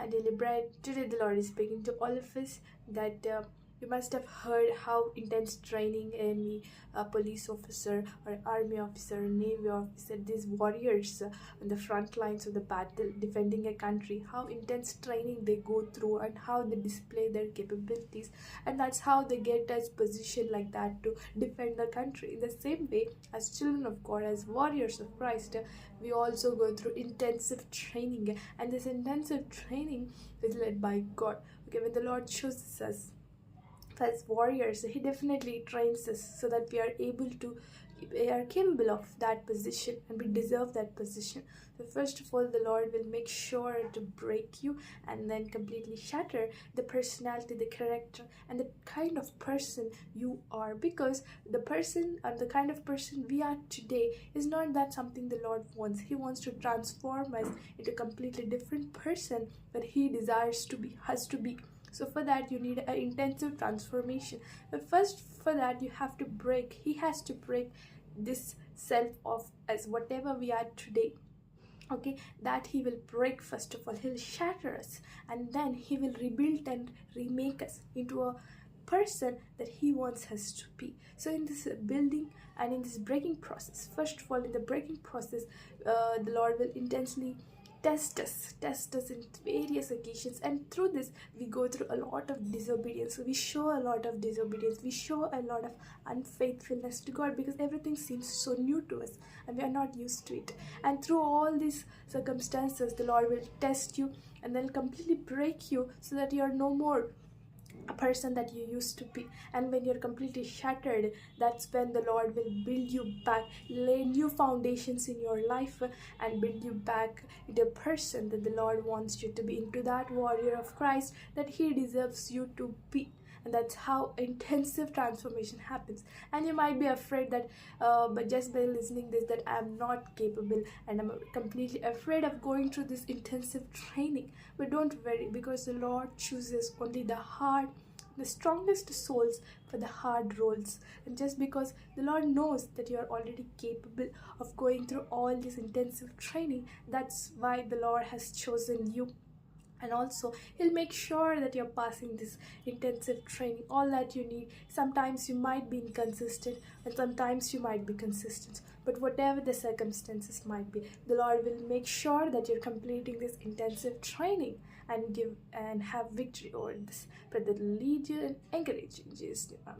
our daily bread. Today, the Lord is speaking to all of us that you must have heard how intense training any police officer or army officer, navy officer, these warriors on the front lines of the battle defending a country, how intense training they go through and how they display their capabilities, and that's how they get us position like that to defend the country. In the same way, as children of God, as warriors of Christ, we also go through intensive training, and this intensive training is led by God. Okay, when the Lord chooses us as warriors, he definitely trains us so that we are capable of that position and we deserve that position. So first of all, the Lord will make sure to break you and then completely shatter the personality, the character, and the kind of person you are, because the person and the kind of person we are today is not that something the Lord wants. He wants to transform us into a completely different person that he desires to be, has to be. So for that you need an intensive transformation. But first, for that you have to break. He has to break this self of as whatever we are today. Okay, that he will break. First of all, he'll shatter us, and then he will rebuild and remake us into a person that he wants us to be. So in this building and in this breaking process, first of all, in the breaking process, the Lord will intensely test us in various occasions, and through this we go through a lot of disobedience. So we show a lot of disobedience, we show a lot of unfaithfulness to God, because everything seems so new to us and we are not used to it. And through all these circumstances, the Lord will test you and then completely break you so that you are no more a person that you used to be. And when you're completely shattered, that's when the Lord will build you back, lay new foundations in your life, and build you back into a person that the Lord wants you to be, into that warrior of Christ that he deserves you to be. And that's how intensive transformation happens. And you might be afraid that but just by listening this, that I'm not capable and I'm completely afraid of going through this intensive training. But don't worry, because the Lord chooses only the strongest souls for the hard roles. And just because the Lord knows that you are already capable of going through all this intensive training, that's why the Lord has chosen you. And also he'll make sure that you're passing this intensive training, all that you need. Sometimes you might be inconsistent and sometimes you might be consistent, but whatever the circumstances might be, the Lord will make sure that you're completing this intensive training and have victory over this. But that will lead you and encourage you in Jesus' name.